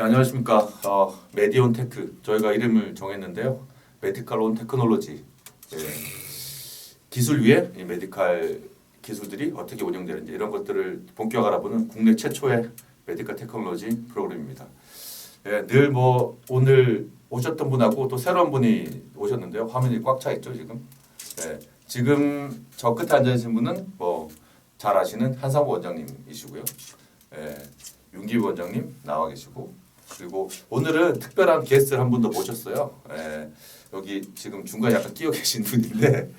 네, 안녕하십니까. 메디온 테크 저희가 이름을 정했는데요. 메디컬 온 테크놀로지 기술 위에 이 메디컬 기술들이 어떻게 운영되는지 이런 것들을 본격 알아보는 국내 최초의 메디컬 테크놀로지 프로그램입니다. 늘 뭐 오늘 오셨던 분하고 또 새로운 분이 오셨는데요. 화면이 꽉 차 있죠 지금. 지금 저 끝에 앉아 계신 분은 뭐 잘 아시는 한상우 원장님이시고요. 윤기부 원장님 나와 계시고, 그리고 오늘은 특별한 게스트를 한 분 더 모셨어요. 여기 지금 중간에 약간 끼어 계신 분인데,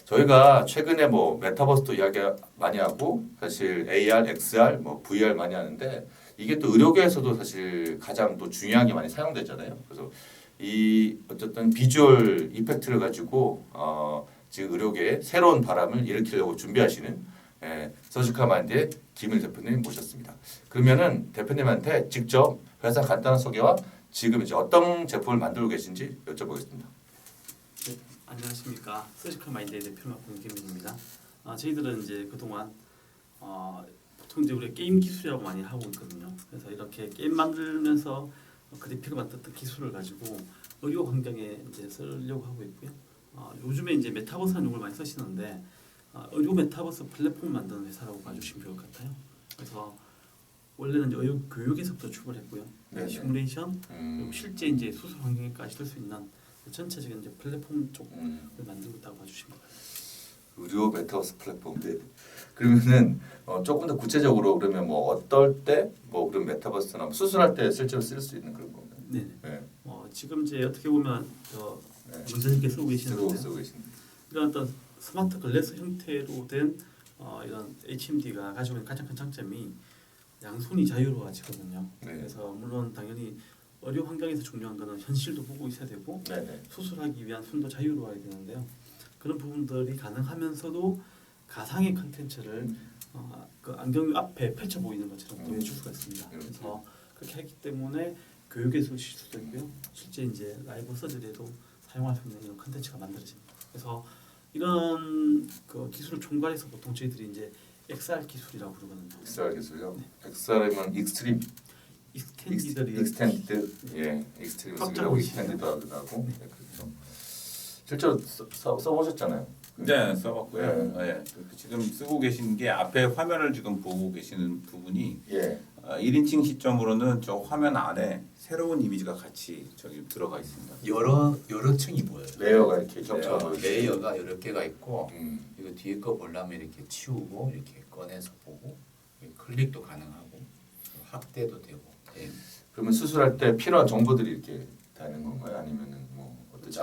저희가 최근에 뭐 메타버스도 이야기 많이 하고, 사실 AR, XR, 뭐 VR 많이 하는데, 이게 또 의료계에서도 사실 가장 또 중요하게 많이 사용되잖아요. 그래서 이 어쨌든 비주얼 이펙트를 가지고 지금 의료계에 새로운 바람을 일으키려고 준비하시는 서지컬 마인드의 김일 대표님 모셨습니다. 그러면은 대표님한테 직접 회사 간단한 소개와 지금 이제 어떤 제품을 만들고 계신지 여쭤보겠습니다. 네, 안녕하십니까. 서지컬 마인드의 대표 맡은 김일입니다. 저희들은 이제 그동안 보통 이제 우리 게임 기술이라고 많이 하고 있거든요. 그래서 이렇게 게임 만들면서 그래픽을 만들었던 기술을 가지고 의료 환경에 이제 쓰려고 하고 있고요. 요즘에 이제 메타버스라는 용어를 많이 쓰시는데 의료 메타버스 플랫폼 만드는 회사라고 봐주시면 좋을 것 같아요. 그래서 원래는 의료 교육에서부터 출발했고요. 시뮬레이션 그리고 실제 이제 수술 환경에까지 쓸 수 있는 전체적인 이제 플랫폼 쪽을 만들고 있다고 봐주시면 돼요. 의료 메타버스 플랫폼. 그러면은 조금 더 구체적으로 그러면 뭐 어떨 때 뭐 그런 메타버스나 수술할 때 실제로 쓸 수 있는 그런 건가요? 네. 지금 이제 어떻게 보면 원장님께 쓰고 계시는데 이런 어떤 스마트 글래스 형태로 된 이런 HMD가 가지고 있는 가장 큰 장점이 양손이 자유로워지거든요. 그래서 물론 당연히 의료 환경에서 중요한 거는 현실도 보고 있어야 되고 수술하기 위한 손도 자유로워야 되는데요. 그런 부분들이 가능하면서도 가상의 컨텐츠를 그 안경 앞에 펼쳐 보이는 것처럼 보여줄 수가 있습니다. 그래서 그렇게 했기 때문에 교육에서 쓸 수도 있고요. 실제 이제 라이브 서저리에도 사용할 수 있는 이런 컨텐츠가 만들어집니다. 그래서 이런 그 기술을 총괄해서 보통 저희들이 이제 XR 기술이라고 부르거든요. XR 기술이요? XR이면 익스트림, 익스텐디드, 익스트림이라고 익스텐디드도 하고, 그렇죠. 실제로 써보셨잖아요. 네, 써봤고요. 지금 쓰고 계신 게 앞에 화면을 지금 보고 계시는 부분이 1인칭 시점으로는 저 화면 안에 새로운 이미지가 같이 저기 들어가 있습니다. 여러 층이 보여요. 레이어가 이렇게 겹쳐 보여요. 레이어가 여러 개가 있고 이거 뒤에 거 보려면 이렇게 치우고 이렇게 꺼내서 보고 클릭도 가능하고 확대도 되고. 그러면 수술할 때 필요한 정보들이 이렇게 되는 건가요? 아니면은 뭐 어떻게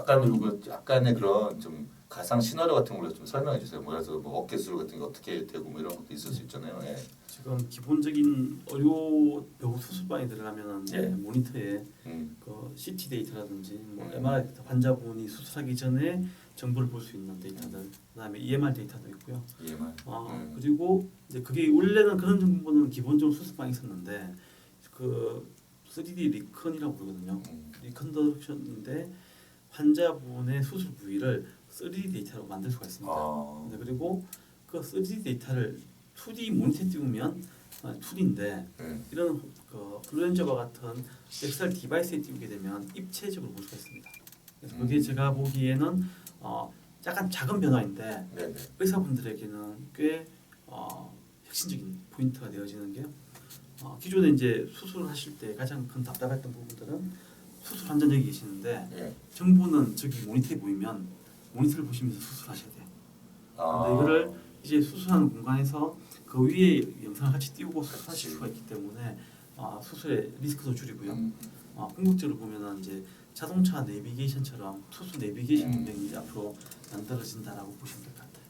약간의 그런 좀 가상 시나리오 같은 걸로 좀 설명해 주세요. 뭐 그래서 뭐 어깨 수술 같은 게 어떻게 되고 뭐 이런 것도 있을 수 있잖아요. 지금 기본적인 의료 배우 수술방에 들어가면은 모니터에 그 CT 데이터라든지 뭐 MRI 데이터, 환자분이 수술하기 전에 정보를 볼 수 있는 데이터들, 그다음에 EMR 데이터도 있고요. 그리고 이제 그게 원래는 그런 정보는 기본적으로 수술방에 있었는데 그 3D 리컨이라고 부르거든요. 리컨더럭션인데 환자분의 수술 부위를 3D 데이터로 만들 수가 있습니다. 그리고 그 3D 데이터를 2D 모니터에 띄우면 2D인데 이런 그 블루렌저와 같은 XR 디바이스에 띄우게 되면 입체적으로 볼 수가 있습니다. 그래서 그게 제가 보기에는 약간 작은 변화인데 의사분들에게는 꽤 혁신적인 포인트가 되어지는 게요. 기존에 이제 수술을 하실 때 가장 큰 답답했던 부분들은 수술 환자 여기 계시는데 정보는 저기 모니터에 보이면 모니터를 보시면서 수술하셔야 돼요. 근데 이거를 이제 수술하는 공간에서 그 위에 영상을 같이 띄우고 수술하실 수가 있기 때문에 수술의 리스크도 줄이고요. 궁극적으로 보면은 이제 자동차 내비게이션처럼 수술 내비게이션 능력이 이제 앞으로 만들어진다라고 보시면 될 것 같아요.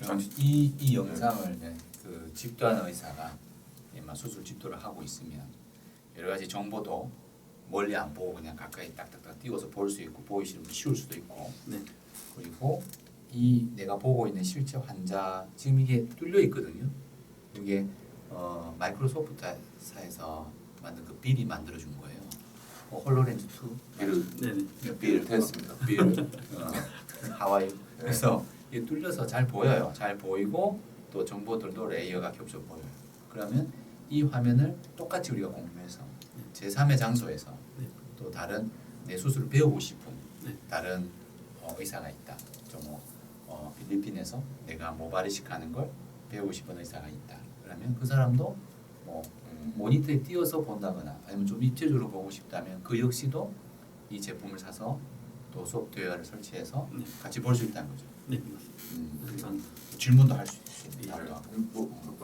그럼 이 영상을 그 집도하는 의사가 수술 집도를 하고 있으면 여러 가지 정보도 멀리 안 보고 그냥 가까이 딱딱딱 띄워서 볼 수 있고 보이시는 분 치울 수도 있고. 그리고 이 내가 보고 있는 실제 환자 지금 이게 뚫려 있거든요. 이게 마이크로소프트사에서 만든 그 빌이 만들어 준 거예요. 홀로렌즈 2 빌 됐습니다. 빌 하와이. 그래서 이게 뚫려서 잘 보여요. 잘 보이고 또 정보들도 레이어가 겹쳐 보여요. 그러면 이 화면을 똑같이 우리가 공유해서 제3의 장소에서 네. 또 다른 내 수술을 배우고 싶은 네. 다른 의사가 있다. 필리핀에서 내가 모발이식 하는 걸 배우고 싶은 의사가 있다. 그러면 그 사람도 뭐 모니터에 띄어서 본다거나 아니면 좀 입체적으로 보고 싶다면 그 역시도 이 제품을 사서 또 소프트웨어를 설치해서 네. 같이 볼 수 있다는 거죠. 네, 맞습니다. 그래서 질문도 할 수 있습니다.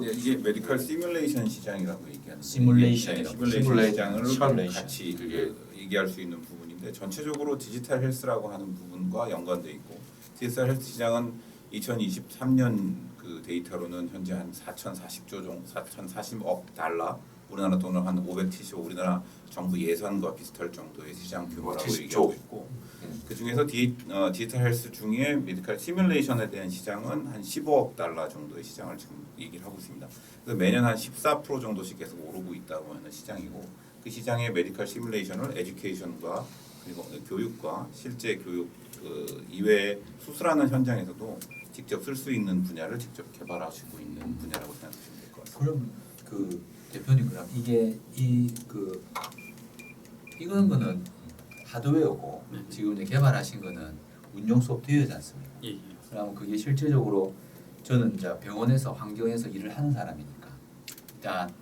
네, 이게 메디컬 시뮬레이션 시장이라고 얘기하는 시뮬레이션이라고. 시뮬레이션 시장을 시뮬레이션. 같이 그게 얘기할 수 있는 부분인데 전체적으로 디지털 헬스라고 하는 부분과 연관돼 있고 디지털 헬스 시장은 2023년 그 데이터로는 현재 한 4,040조 정도, 4,040억 달러, 우리나라 돈으로 한 575, 우리나라 정부 예산과 비슷할 정도의 시장 규모라고 70조. 얘기하고 있고 그 중에서 디지털 헬스 중에 메디컬 시뮬레이션에 대한 시장은 한 15억 달러 정도의 시장을 지금 얘기를 하고 있습니다. 그래서 매년 한 14% 정도씩 계속 오르고 있다고 하는 시장이고 그 시장의 메디컬 시뮬레이션을 에듀케이션과 그리고 교육과 실제 교육 그 이외에 수술하는 현장에서도 직접 쓸 수 있는 분야를 직접 개발하시고 있는 분야라고 생각하시면 될 것 같습니다. 그럼 그 대표님 그럼 이게 이거는 거는 하드웨어고 네. 지금 이제 개발하신 거는 운용 소프트웨어지 않습니까? 예, 예. 그러면 그게 실질적으로 저는 이제 병원에서 환경에서 일을 하는 사람이니까 일단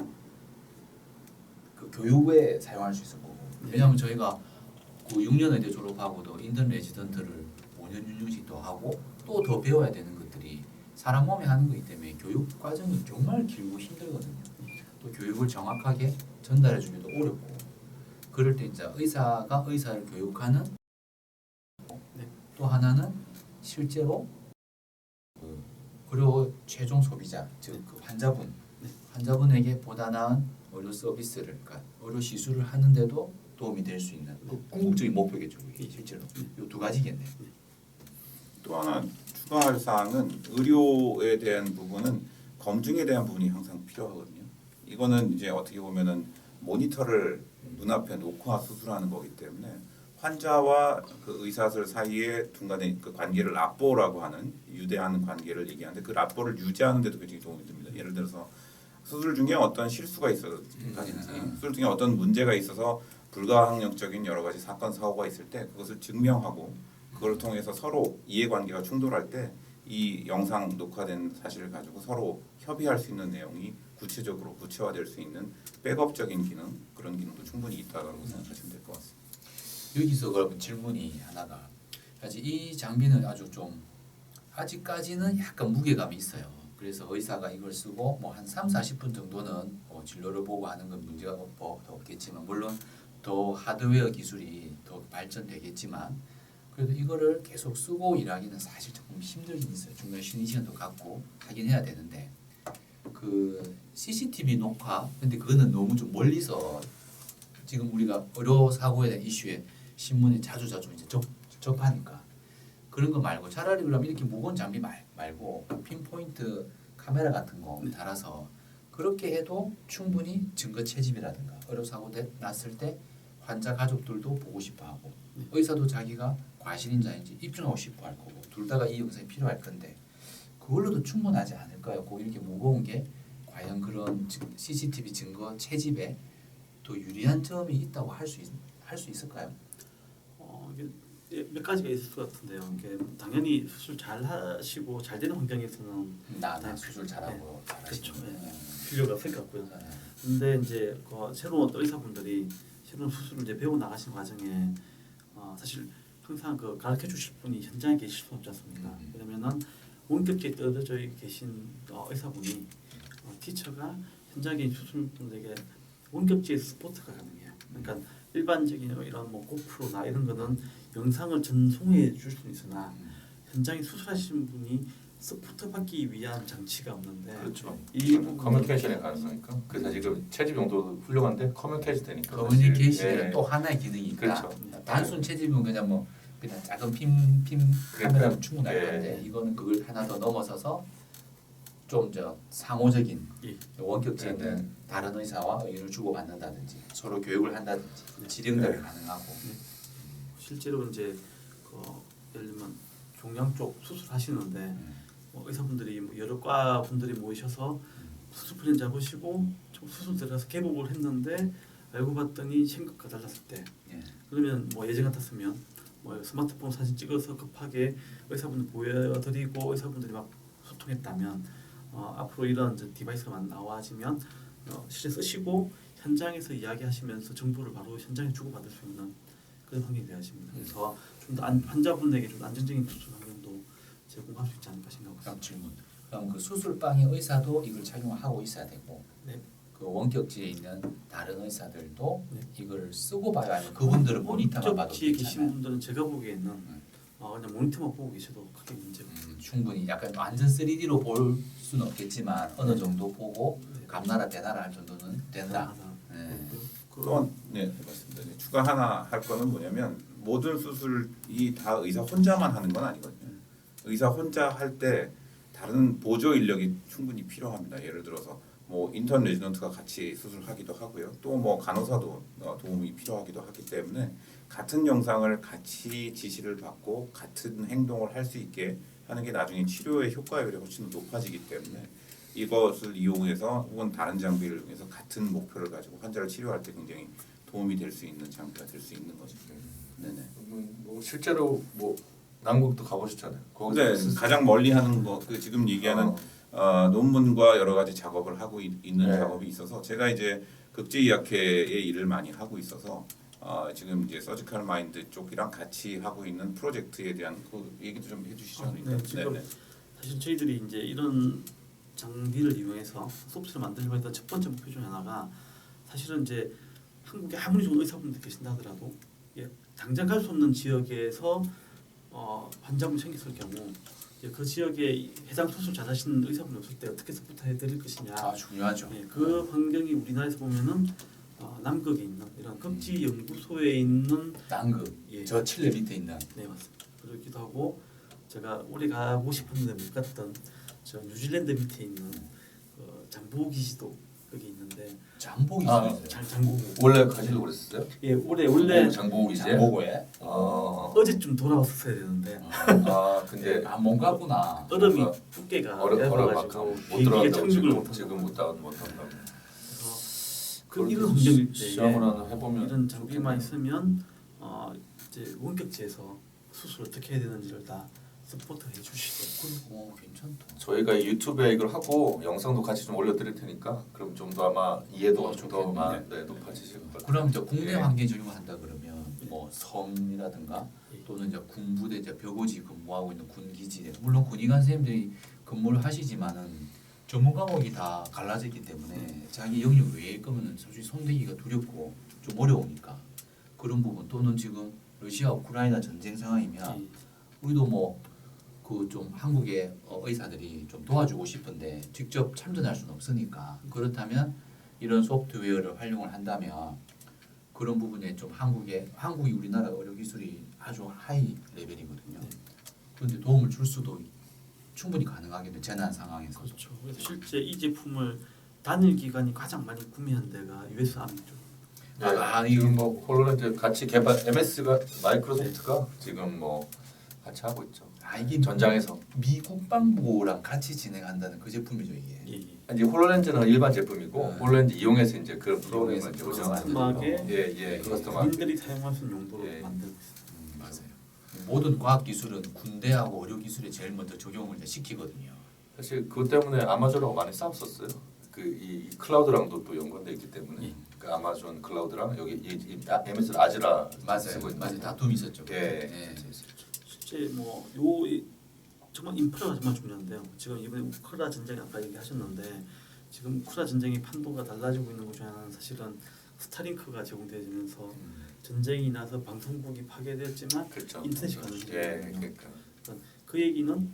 그 교육에 사용할 수 있을 거고 왜냐하면 저희가 그 6년 의대 졸업하고도 인턴 레지던트를 5년 윤영식도 하고 또 더 배워야 되는 것들이 사람 몸에 하는 거기 때문에 교육 과정이 정말 길고 힘들거든요. 또 교육을 정확하게 전달해 주기도 어렵고 그럴 때 이제 의사가 의사를 교육하는 네. 또 하나는 실제로 그 의료 최종 소비자 즉 그 환자분에게 보다 나은 의료 서비스를 그러니까 의료 시술을 하는데도 도움이 될 수 있는 그 궁극적인 목표겠죠. 이게 실제로 이 두 가지겠네요. 또 하나 추가할 사항은 의료에 대한 부분은 검증에 대한 부분이 항상 필요하거든요. 이거는 이제 어떻게 보면은 모니터를 눈앞에 놓고 수술하는 거기 때문에 환자와 그 의사들 사이에 중간에 그 관계를 랍보라고 하는 유대한 관계를 얘기하는데 그 랍보를 유지하는 데도 굉장히 도움이 됩니다. 예를 들어서 수술 중에 어떤 실수가 있어든지 수술 중에 어떤 문제가 있어서 불가항력적인 여러 가지 사건 사고가 있을 때 그것을 증명하고 그걸 통해서 서로 이해관계가 충돌할 때 이 영상 녹화된 사실을 가지고 서로 협의할 수 있는 내용이 구체적으로 구체화될 수 있는 백업적인 기능 그런 기능도 충분히 있다고 생각하시면 될 것 같습니다. 여기서 그러면 질문이 하나가 사실 이 장비는 아주 좀 아직까지는 약간 무게감이 있어요. 그래서 의사가 이걸 쓰고 뭐 한 30-40분 정도는 진료를 보고 하는 건 문제가 없겠지만 물론 더 하드웨어 기술이 더 발전되겠지만 그래도 이거를 계속 쓰고 일하기는 사실 조금 힘들긴 있어요. 중간에 쉬는 시간도 갖고 하긴 해야 되는데 그 CCTV 녹화 근데 그거는 너무 좀 멀리서 지금 우리가 의료 사고에 대한 이슈에 신문에 자주 이제 접하니까 그런 거 말고 차라리 그러면 이렇게 무거운 장비 말고 핀포인트 카메라 같은 거 달아서 그렇게 해도 충분히 증거 채집이라든가 의료 사고 났을 때 환자 가족들도 보고 싶어하고 의사도 자기가 과실인자인지 입증하고 싶어할 거고 둘 다가 이 영상이 필요할 건데 그걸로도 충분하지 않을까요? 꼭 이렇게 무거운 게 과연 그런 CCTV 증거 채집에 더 유리한 점이 있다고 할 수 있을까요? 이게 몇 가지가 있을 것 같은데요. 이게 당연히 수술 잘 하시고 잘 되는 환경에서는 나 수술 잘하고 그렇죠. 잘하시는 필요가 없을 것 같고요. 근데 이제 그 새로운 어떤 의사분들이 새로운 수술을 이제 배워 나가신 과정에 사실 항상 그 가르쳐 주실 분이 현장에 계실 수 없지 않습니까? 왜냐면은 원격지에 떨어져 계신 의사분이 티처가 현장에 수술분들에게 원격지에서 서포트가 가능해요. 그러니까 일반적인 이런 뭐 고프로나 이런 거는 영상을 전송해 줄 수는 있으나 현장에 수술하시는 분이 서포트 받기 위한 장치가 없는데 그렇죠. 이 커뮤니케이션에 가능하니까 그래서 지금 채집 용도도 훌륭한데 커뮤니케이션 되니까 커뮤니케이션이 또 하나의 기능이 있다. 그렇죠. 단순 채집은 그냥 뭐 그냥 작은 핀 카메라면 그러니까, 충분할 예. 건데 이거는 그걸 하나 더 넘어서서 좀 상호적인 예. 원격제는 네. 다른 의사와 의견을 주고받는다든지 서로 교육을 한다든지 질의응답이 네. 가능하고 실제로 이제 그 예를 들면 종양 쪽 수술하시는데 의사분들이 뭐 여러 과 분들이 모이셔서 수술 플랜 잡으시고 수술 들어가서 개복을 했는데 알고 봤더니 생각과 달랐을 때 예. 그러면 뭐 예전 같았으면 뭐 스마트폰 사진 찍어서 급하게 의사분들 보여드리고 의사분들이 막 소통했다면 앞으로 이런 이제 디바이스가 나와지면 실제 쓰시고 현장에서 이야기하시면서 정보를 바로 현장에 주고받을 수 있는 그런 환경이 되어집니다. 그래서 좀 더 환자분에게 좀 안정적인 수술 환경도 제공할 수 있지 않을까 생각합니다. 그럼 질문. 그럼 그 수술방의 의사도 이걸 착용하고 있어야 되고, 네. 그 원격지에 있는 다른 의사들도 네. 이걸 쓰고 봐야 하는 그분들은 모니터만 봐도 원격지에 계신 괜찮아요. 분들은 제가 보기에는 그냥 모니터만 보고 계셔도 크게 문제가 없어요. 충분히 약간 완전 3D로 볼 수는 없겠지만 어느 정도 보고 네. 감나라 배나라 할 정도는 된다. 네. 또 맞습니다. 이제 추가 하나 할 거는 뭐냐면 모든 수술이 다 의사 혼자만 하는 건 아니거든요. 의사 혼자 할 때 다른 보조 인력이 충분히 필요합니다. 예를 들어서 뭐 인턴 레지던트가 같이 수술하기도 하고요. 또 뭐 간호사도 도움이 필요하기도 하기 때문에 같은 영상을 같이 지시를 받고 같은 행동을 할 수 있게 하는 게 나중에 치료의 효과율이 훨씬 높아지기 때문에 이것을 이용해서 혹은 다른 장비를 이용해서 같은 목표를 가지고 환자를 치료할 때 굉장히 도움이 될 수 있는 장비가 될 수 있는 거죠. 네네. 뭐 실제로 뭐 남극도 가보셨잖아요. 네, 가장 멀리 하는 거 그 지금 얘기하는 논문과 여러 가지 작업을 하고 있는 네. 작업이 있어서 제가 이제 극제의학회의 일을 많이 하고 있어서 지금 이제 서지컬 마인드 쪽이랑 같이 하고 있는 프로젝트에 대한 그 얘기도 좀 해주시죠. 네, 지금 사실 저희들이 이제 이런 장비를 이용해서 소프트를 만들려고 했던 첫 번째 목표 중 하나가 사실은 이제 한국에 아무리 좋은 의사분들 계신다 하더라도 당장 갈 수 없는 지역에서 환자분 생겼을 경우 그 지역에 해당 수술 잘하시는 의사분이 없을 때 어떻게 서포트 해드릴 것이냐. 중요하죠. 그 환경이 우리나라에서 보면은 남극에 있는 이런 극지 연구소에 있는 남극 저 칠레 밑에 있는 네 맞습니다. 그렇기도 하고 제가 오래 가고 싶었는데 못 갔던 저 뉴질랜드 밑에 있는 장보 기지도 거기 있는데 장보기 있어요. 장보 원래 가시려고 그랬어요? 예 원래 장보고 이제. 장보고에. 어제쯤 돌아왔었어야 되는데 근데 못 갔구나. 얼음이 두께가 얇아가지고 못 비행기에 들어간다고 착륙을 못한다. 지금 못한다고. 그 이런 환경일 때 시험을 하나 해보면 이런 장비만 있으면 이제 원격지에서 수술 어떻게 해야 되는지를 다 서포트 해주시고. 괜찮다. 저희가 유튜브에 이걸 하고 영상도 같이 좀 올려드릴 테니까 그럼 좀 더 아마 이해도가 좀 더 높아지실 것 같아요. 그럼 이제 국내 예. 환경에 적용한다 그러면 뭐 섬이라든가 또는 이제 군부대 이제 벽오지 근무하고 있는 군기지 물론 군의관 선생님들이 근무를 하시지만은 전문 과목이 다 갈라져 있기 때문에 자기 영역 외의 거면은 솔직히 손대기가 두렵고 좀 어려우니까 그런 부분 또는 지금 러시아 우크라이나 전쟁 상황이면 우리도 뭐 그 좀 한국의 의사들이 좀 도와주고 싶은데 직접 참전할 수는 없으니까 그렇다면 이런 소프트웨어를 활용을 한다면 그런 부분에 좀 한국이 우리나라 의료 기술이 아주 하이 레벨이거든요. 그런데 도움을 줄 수도 충분히 가능하겠네 재난 상황에서. 그렇죠. 그래서 실제 이 제품을 단일 기관이 가장 많이 구매한 데가 US 아미 쪽. 지금 뭐 홀로렌즈 같이 개발 MS가 마이크로소프트가 지금 뭐 같이 하고 있죠. 이게 전장에서 미 국방부랑 같이 진행한다는 그 제품이죠 이게. 이제 홀로렌즈는 일반 제품이고 네. 홀로렌즈 이용해서 이제 그런 프로그램을 이제 커스텀하게 커스텀하게 국민들이 사용할 수 있는 용도로 예. 만들고 있습니다. 맞아요. 모든 과학 기술은 군대하고 의료 기술에 제일 먼저 적용을 이제 시키거든요. 사실 그것 때문에 아마존하고 많이 싸웠었어요. 이 클라우드랑도 또 연관돼 있기 때문에 그 아마존 클라우드랑 여기 MS 아즈라 쓰고 있는 맞아요. 다툼이 있었죠. 예. 실제 뭐 정말 인프라가 정말 중요한데요. 지금 이번에 우크라 전쟁 아까 얘기하셨는데 지금 우크라 전쟁의 판도가 달라지고 있는 것 중에 하나는 사실은 스타링크가 제공되면서 전쟁이 나서 방송국이 파괴되었지만 그렇죠. 인터넷이 가능해요. 그러니까. 그 얘기는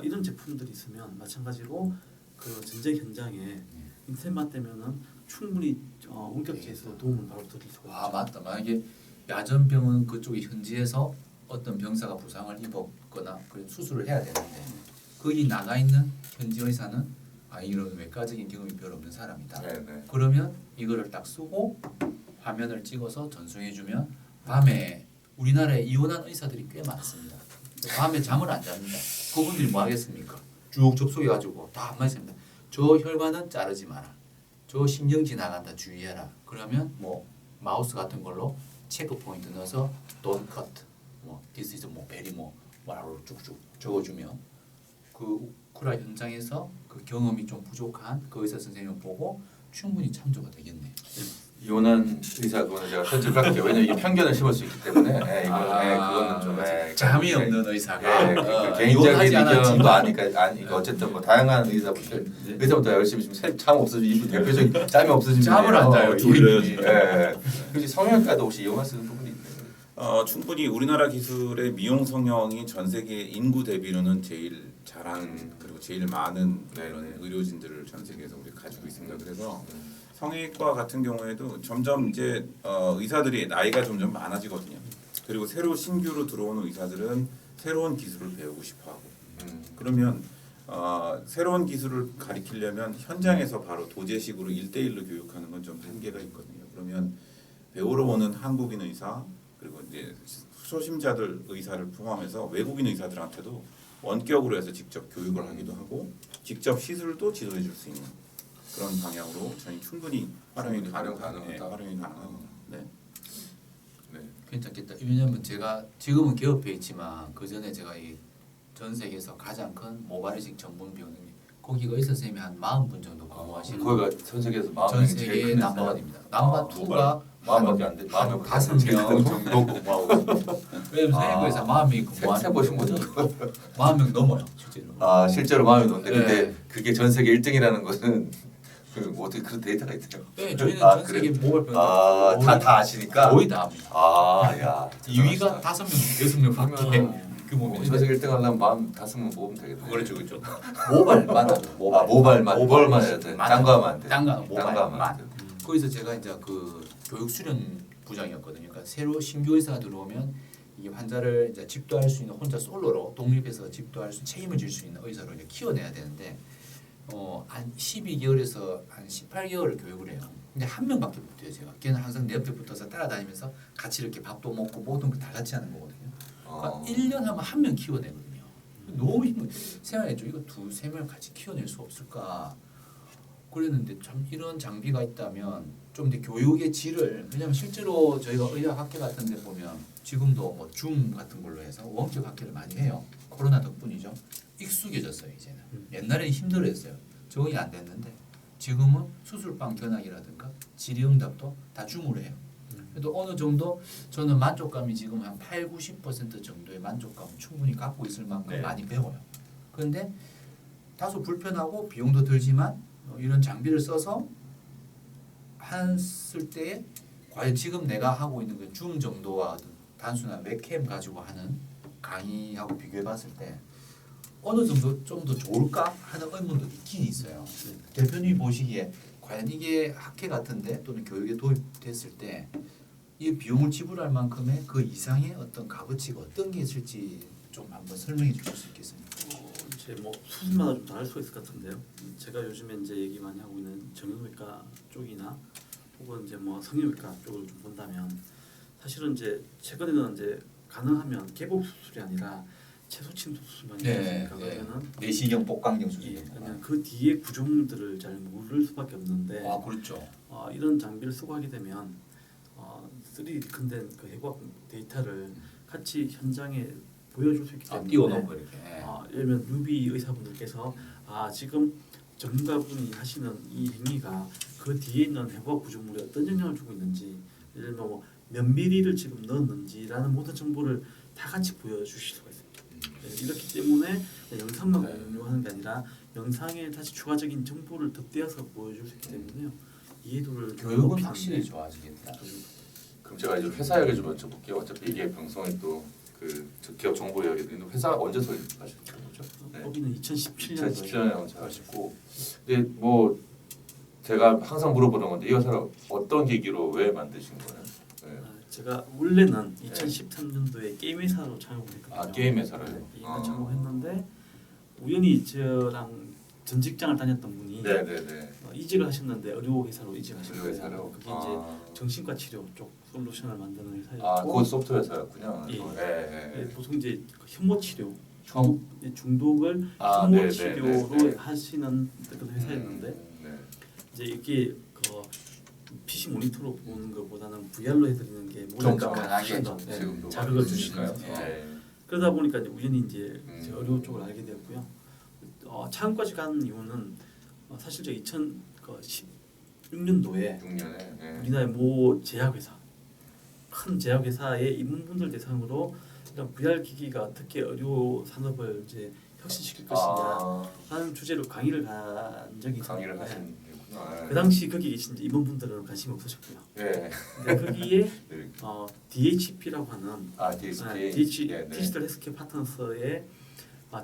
이런 제품들이 있으면 마찬가지로 그 전쟁 현장에 인터넷만 되면은 충분히 원격지에서 도움을 바로 드릴 수가 있죠. 맞다. 만약에 야전병원 그쪽이 현지에서 어떤 병사가 부상을 입었거나 그런 수술을 해야 되는데 거기 나가 있는 현지 의사는 이런 외과적인 경험이 별로 없는 사람이다. 네. 그러면 이거를 딱 쓰고 화면을 찍어서 전송해주면 밤에 우리나라에 이혼한 의사들이 꽤 많습니다. 밤에 잠을 안 잡니다. 그분들이 뭐 하겠습니까? 쭉 접속해가지고 다 한마디 합니다. 저 혈관은 자르지 마라. 저 신경 지나간다 주의해라. 그러면 뭐 마우스 같은 걸로 체크 포인트 넣어서 don't cut, 뭐 this is 뭐 very 뭐라고 쭉쭉 적어주면 그 우크라 현장에서 그 경험이 좀 부족한 그 의사 선생님을 보고 충분히 참조가 되겠네. 이혼한 의사 그거는 제가 편집할게요. 왜냐면 이게 편견을 심을 수 있기 때문에 그거는 좀 잠이 없는 의사가 개인적인 이혼하지 의견도 않았지만 아니까 어쨌든 뭐 다양한 의사분들 의사부터 열심히 지금 잠 없어지고 대표적인 잠이 없어지면 잠을 안 자요. 혹시 성형외과도 혹시 이용할 수 있는 부분이 있나요? 충분히 우리나라 기술의 미용 성형이 전 세계 인구 대비로는 제일 잘하는 그리고 제일 많은 그런 의료진들을 전 세계에서 우리 가지고 있습니다. 그래서 성형외과 같은 경우에도 점점 이제 의사들이 나이가 점점 많아지거든요. 그리고 새로 신규로 들어오는 의사들은 새로운 기술을 배우고 싶어하고 그러면 새로운 기술을 가리키려면 현장에서 바로 도제식으로 1대1로 교육하는 건 좀 한계가 있거든요. 그러면 배우러 오는 한국인 의사 그리고 이제 초심자들 의사를 포함해서 외국인 의사들한테도 원격으로 해서 직접 교육을 하기도 하고 직접 시술도 지도해 줄 수 있는 그런 방향으로 저희 충분히 활용이 가능하다. 활용이 가능합니다. 네. 괜찮겠다. 왜냐하면 제가 지금은 기업에 있지만 그 전에 제가 이 전 세계에서 가장 큰 모발이식 전문 병원이 거기가 의사 선생님이 한 40분 정도 근무하시는 거기가 전 세계에서 전 세계 넘버원입니다. 넘버 2가 40밖에 안 돼. 5명 정도 근무하고 있습니다. 왜냐면 세계에서 40명이 근무하는 세보신 거죠? 40명 넘어요 실제로. 실제로 마음이 놓는데 네. 근데 그게 전 세계 1등이라는 것은 뭐 어떻게 그런 데이터가 있대요? 네, 저희는 전 세계 모발 병원 다 아시니까 거의 다 합니다. 야 2위가 5명, 6명밖에 규모면 전 세계 1등 하려면 마음 5명 모으면 되겠네. 그렇죠. 모발만 하죠. 모발만 해야 돼. 딴 거 하면 안 돼. 딴 거 딴 거 하면 모발만. 안 돼. 거기서 제가 이제 그 교육 수련 부장이었거든요. 그러니까 새로 신규 의사가 들어오면 이 환자를 이제 집도할 수 있는 혼자 솔로로 독립해서 집도할 수 책임을 질 수 있는 의사로 이제 키워내야 되는데 한 12개월에서 한 18개월을 교육을 해요. 근데 한 명밖에 못 해요. 제가 걔는 항상 내 옆에 붙어서 따라다니면서 같이 이렇게 밥도 먹고 모든 걸 다 같이 하는 거거든요. 그러니까 1년 하면 한 명 키워내거든요. 너무 힘들어. 생각했죠. 이거 2-3명 같이 키워낼 수 없을까? 그랬는데 참 이런 장비가 있다면 좀 이제 교육의 질을 왜냐면 실제로 저희가 의학학회 같은 데 보면 지금도 뭐 줌 같은 걸로 해서 원격 학회를 많이 해요. 코로나 덕분이죠. 익숙해졌어요 이제는. 옛날에는 힘들어했어요. 적응이 안 됐는데 지금은 수술방 견학이라든가 질의응답도 다 줌으로 해요. 그래도 어느 정도 저는 만족감이 지금 한 8-90% 정도의 만족감을 충분히 갖고 있을 만큼 많이 배워요. 그런데 다소 불편하고 비용도 들지만 이런 장비를 써서 했을 때 과연 지금 내가 하고 있는 그 줌 정도와 단순한 웹캠 가지고 하는 강의하고 비교해 봤을 때 어느 정도 좀 더 좋을까 하는 의문도 있긴 있어요. 대표님이 보시기에 과연 이게 학회 같은데 또는 교육에 도입됐을 때 이 비용을 지불할 만큼의 그 이상의 어떤 값어치가 어떤 게 있을지 좀 한번 설명해 주실 수 있겠습니까? 이제 뭐 수준마다 좀 다를 수 있을 것 같은데요. 제가 요즘에 이제 얘기 많이 하고 있는 정형외과 쪽이나 혹은 이제 뭐 성형외과 쪽을 좀 본다면 사실은 이제 최근에는 이제 가능하면 개복 수술이 아니라 채소 침투 수술만 있으니까 그러면은 내시경 복강경 수술. 그러면 그 뒤에 구조물들을 잘 모를 수밖에 없는데. 그렇죠. 이런 장비를 쓰고 하게 되면 3D 컨된 그 해부학 데이터를 같이 현장에 보여줄 수 있기 때문에 띄워놓고 이렇게. 예를 들면 뉴비 의사분들께서 지금 전문가분이 하시는 이 행위가 그 뒤에 있는 해부학 구조물에 어떤 영향을 주고 있는지 예를 들면 몇 미리를 지금 넣었는지라는 모든 정보를 다 같이 보여주실 수가 있습니다. 이렇기 때문에 영상만 공유하는 게 아니라 영상에 다시 추가적인 정보를 덧대어서 보여줄 수 있기 때문에요. 이해도를 교육은 확실히 좋아지겠다. 그럼 제가 이제 회사 이야기 좀 여쭤볼게요. 어차피 이게 방송이 또 그 기업 정보 이야기도 있는데 회사 언제 설립하셨던 거죠? 거기는 2017년도에 2017년에 언제 하시고 근데 뭐 제가 항상 물어보는 건데 이 회사를 어떤 계기로 왜 만드신 거예요? 제가 원래는 2013년도에 게임 회사로 창업을 했거든요. 게임 회사를 창업했는데 우연히 저랑 전 직장을 다녔던 분이 이직을 하셨는데 의료 회사로 이직하셨어요. 그게 이제 정신과 치료 쪽 솔루션을 만드는 회사였고. 그건 소프트웨어 회사였군요. 보통 이제 혐오 치료, 중독을 혐오 치료로 하시는 그런 회사였는데 이제 이게 PC 모니터로 보는 것보다는 VR로 해드리는 게 좀 모델값 강하게 지금도 자극을 주실까요? 주시면서 네. 그러다 보니까 이제 우연히 이제 음. 어려운 쪽을 알게 되었고요. 차원까지 간 이유는 사실 저 2016년도에 6년에 네. 우리나라의 모 제약회사 큰 제약회사의 입문분들 대상으로 이런 VR 기기가 어떻게 의료 산업을 이제 혁신시킬 것이냐 라는 주제로 강의를 간 적이 강의를 있었는데 하신 거구나. 그 당시 거기 계신 이제 임원분들은 관심이 없으셨고요. 네. 근데 거기에 네. DHP라고 하는 DSP 디지털 헬스케어 파트너스의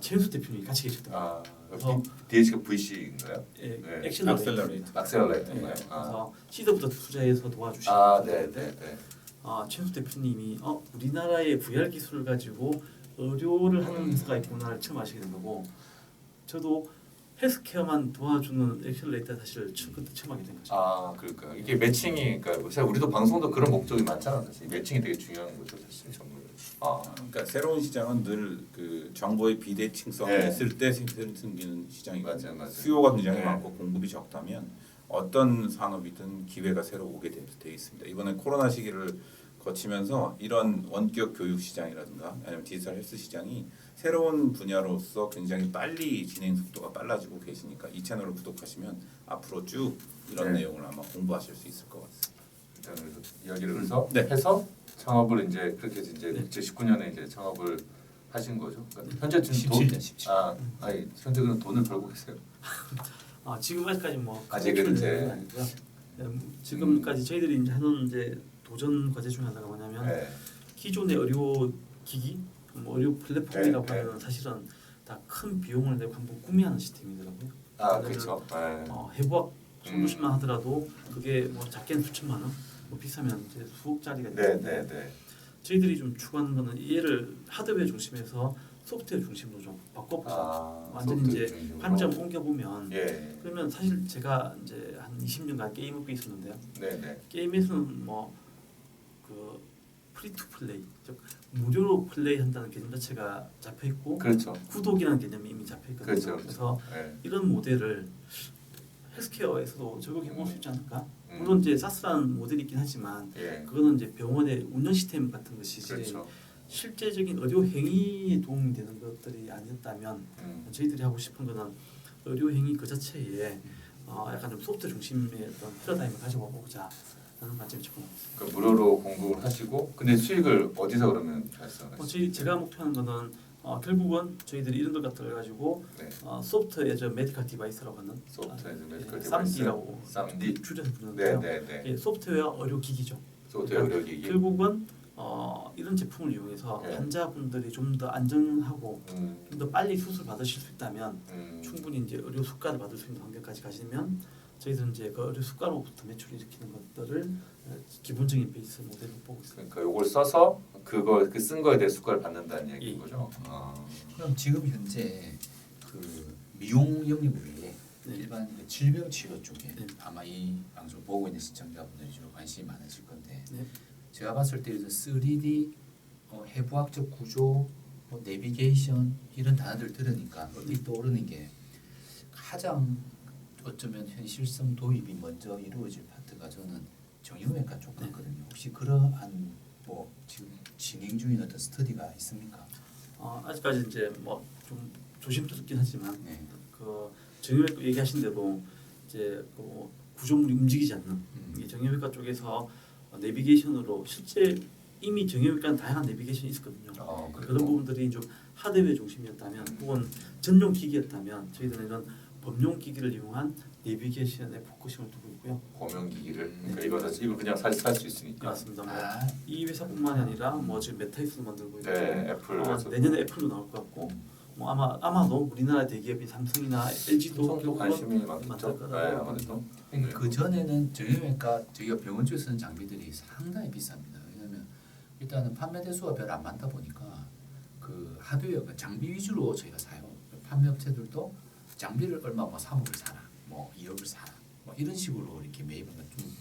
최은수 대표님이 같이 계셨더라고요. 어, DH가 VC인가요? 예, 네. 액셀러레이터. 악셀러레이터인가요? 그래서 시드부터 투자해서 도와주시는 네네네. 최은수 대표님이 우리나라의 VR 기술을 가지고 의료를 하는 회사가 있구나를 처음 아시게 된 거고 저도 헬스케어만 도와주는 액셀러레이터 사실 그때 처음 하게 된 거죠. 그러니까 이게 매칭이 그러니까 사실 우리도 방송도 그런 목적이 많잖아. 사실 매칭이 되게 중요한 거죠, 사실 정말. 그러니까 새로운 시장은 늘 그 정보의 비대칭성이 네. 있을 때 생기는 시장이거든요. 맞아요. 수요가 굉장히 네. 많고 공급이 적다면 어떤 산업이든 기회가 새로 오게 돼 있습니다. 이번에 코로나 시기를 거치면서 이런 원격 교육 시장이라든가 아니면 디지털 헬스 시장이 새로운 분야로서 굉장히 빨리 진행 속도가 빨라지고 계시니까 이 채널을 구독하시면 앞으로 쭉 이런 네. 내용을 아마 공부하실 수 있을 것 같습니다. 일단 그래서 이야기를 그래서 네. 해서 창업을 이제 그렇게 해서 이제 네. 2019년에 이제 창업을 하신 거죠. 그러니까 현재 지금 17년 17. 아니 현재 그는 돈을 벌고 계세요. 지금 아직까지 뭐 아직은 이제 아니고요. 지금까지 저희들이 이제 하는 이제 도전 과제 중에 하나가 뭐냐면 네. 기존의 의료 기기, 뭐 의료 플랫폼이라고 네, 네. 하면 사실은 다 큰 비용을 내고 한번 구매하는 시스템이더라고요. 그렇죠. 네. 해부학 솔루션만 하더라도 그게 뭐 작게는 수천만 원, 뭐 비싸면 이제 수억짜리가 되는데 네. 저희들이 좀 추구하는 거는 얘를 하드웨어 중심에서 소프트웨어 중심으로 좀 바꿔보자. 완전히 이제 관점 옮겨보면 예. 그러면 사실 제가 이제 한 20년간 게임업에 있었는데요. 네네. 게임에서는 뭐 그 프리 투 플레이, 즉 무료로 플레이한다는 개념 자체가 잡혀 있고 그렇죠. 구독이라는 개념이 이미 잡혀 있거든요. 그렇죠. 그래서 네. 이런 모델을 헬스케어에서도 적용해 볼 수 있지 않을까? 음. 물론 이제 사스라는 모델이 있긴 하지만 예. 그거는 이제 병원의 운영 시스템 같은 것이지 그렇죠. 실제적인 의료 행위에 도움이 되는 것들이 아니었다면 저희들이 하고 싶은 거는 의료 행위 그 자체에 약간 좀 소프트 중심의 어떤 패러다임을 가지고 보자 라는 관점이 조금 있습니다. 그러니까 무료로 공급을 하시고 근데 수익을 어디서 그러면 발생하시죠? 제가 목표하는 거는 결국은 저희들이 이런 걸 갖다 가지고 네. 소프트웨어 메디컬 디바이스라고 하는 소프트웨어 메디컬 디바이스. 쌈디라고 쌈디. 줄여서 부르는데요. 네네네. 예, 소프트웨어 의료 기기죠. 소프트웨어 의료기기. 결국은 이런 제품을 이용해서 예. 환자분들이 좀 더 안전하고 음. 좀 더 빨리 수술 받으실 수 있다면 음. 충분히 이제 의료 수가를 받을 수 있는 환경까지 가시면 저희들은 이제 그 의료 수가로부터 매출을 일으키는 것들을 기본적인 베이스 모델로 보고 있습니다. 그러니까 이걸 써서 그거 그 쓴 거에 대해 수가를 받는다는 얘기인 예. 거죠. 그럼 지금 현재 그 미용 영역 외에 네. 일반 그 질병 치료 쪽에 네. 아마 이 방송 보고 있는 시청자분들이 주로 관심이 많으실 건데 네. 제가 봤을 때 3D 해부학적 구조, 내비게이션 이런 단어들 들으니까 어디 떠오르는 게 가장 어쩌면 현실성 도입이 먼저 이루어질 파트가 저는 정형외과 쪽 같거든요. 혹시 그러한 뭐 지금 진행 중인 어떤 스터디가 있습니까? 아직까지 이제 뭐 좀 조심스럽긴 하지만 네. 그 정형외과 얘기하신 대로 이제 그 구조물이 움직이지 않는 이 정형외과 쪽에서 내비게이션으로 실제 이미 정형외과는 다양한 내비게이션이 있었거든요. 그런 부분들이 좀 하드웨어 중심이었다면 혹은 전용 기기였다면 저희들은 이런 범용 기기를 이용한 내비게이션에 포커싱을 두고 있고요. 범용기기를 그러니까 이거 그냥 살 수 있으니까. 맞습니다. 이 회사뿐만이 아니라 뭐 지금 메타이스도 만들고 있고 네, 애플 내년에 애플도 나올 것 같고 뭐 아마도 우리나라 대기업인 삼성이나 LG도 또 관심이 많겠죠. 많을 네, 거라고 아무래도. 그 전에는 정형외과 저희가 병원 쪽에 쓰는 장비들이 상당히 비쌉니다. 왜냐하면 일단은 판매 대수가 별로 안 많다 보니까 그 하드웨어 장비 위주로 저희가 사요. 판매 업체들도 장비를 얼마 뭐 3억을 사라, 뭐 2억을 사라, 뭐 이런 식으로 이렇게 매입하면 좀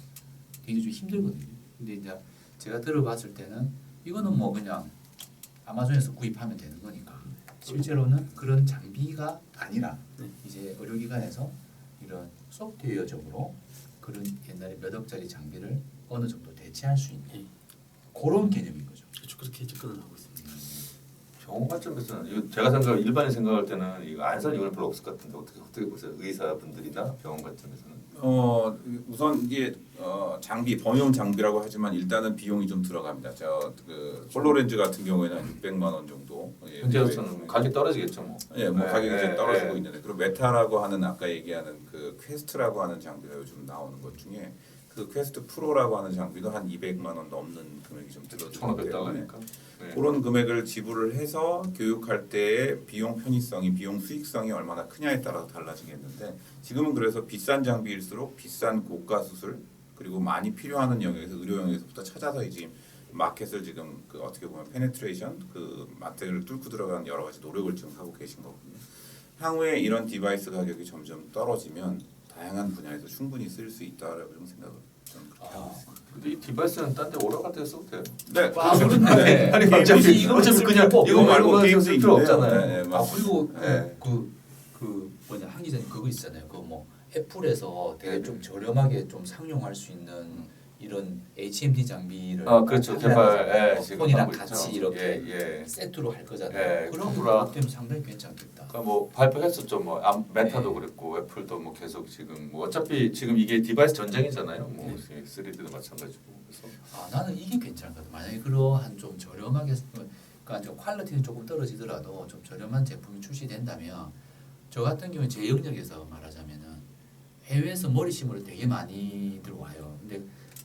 굉장히 좀 힘들거든요. 근데 이제 제가 들어봤을 때는 이거는 뭐 그냥 아마존에서 구입하면 되는 거니까 실제로는 그런 장비가 아니라 네. 이제 의료기관에서 이런 소프트웨어적으로 그런 옛날에 몇 억짜리 장비를 어느 정도 대체할 수 있는 예. 그런 개념인 거죠. 그렇죠. 그렇게 접근을 하고 있습니다. 병원 관점에서는 이거 제가 일반인 생각할 때는 이거 안산 이거는 별로 없을 것 같은데 어떻게 보세요? 의사분들이나 병원 관점에서는 우선 이게 장비 범용 장비라고 하지만 일단은 비용이 좀 들어갑니다. 저그 홀로렌즈 같은 경우에는 600만 원 정도. 현재로서는 가격이 떨어지겠죠, 뭐. 예, 뭐 가격이 예, 이제 떨어지고 예. 있는데 그리고 메타라고 하는 아까 얘기하는 그 퀘스트라고 하는 장비가 요즘 나오는 것 중에 그 퀘스트 프로라고 하는 장비도 한 200만 원 넘는 금액이 좀 들어들기 때문에 $1,500니까. 네. 그런 금액을 지불을 해서 교육할 때의 비용 편의성이 비용 수익성이 얼마나 크냐에 따라서 달라지겠는데 지금은 그래서 비싼 장비일수록 비싼 고가 수술 그리고 많이 필요하는 영역에서 의료 영역에서부터 찾아서 이제 마켓을 지금 그 어떻게 보면 페네트레이션 그 마트를 뚫고 들어가는 여러 가지 노력을 지금 하고 계신 거거든요. 향후에 이런 디바이스 가격이 점점 떨어지면 다양한 분야에서 충분히 쓸 수 있다라고 좀 생각을 저는 그렇게 하고 있습니다. 근데 이 디바이스는 딴 데 오락할 때 써도 돼요. 네, 그런데 아니 굳이 어차피 이거는 어차피 쓸 그냥 필요가 없고 이거 말고 게임도 게임도 쓸 필요 있는데요. 없잖아요. 네, 네, 그리고 네. 그 뭐냐 한 기자님 그거 있잖아요. 그 뭐 애플에서 되게 네. 좀 저렴하게 좀 상용할 수 있는 이런 HMD 장비를 그렇죠. 판매하는 지금 폰이랑 하고 같이 있죠. 이렇게 예. 세트로 할 거잖아요. 예, 그런 카메라. 거 때문에 상당히 괜찮겠다. 그러니까 뭐 발표했었죠. 뭐 메타도 네. 그랬고 애플도 뭐 계속 지금 뭐 어차피 지금 이게 디바이스 전쟁이잖아요. 뭐 3D도 마찬가지고. 그래서 나는 이게 괜찮거든. 만약에 그러한 좀 저렴하게 그러니까 좀 퀄리티는 조금 떨어지더라도 좀 저렴한 제품이 출시된다면 저 같은 경우는 제 영역에서 말하자면은 해외에서 머리 심으러 되게 많이 들어와요. 근데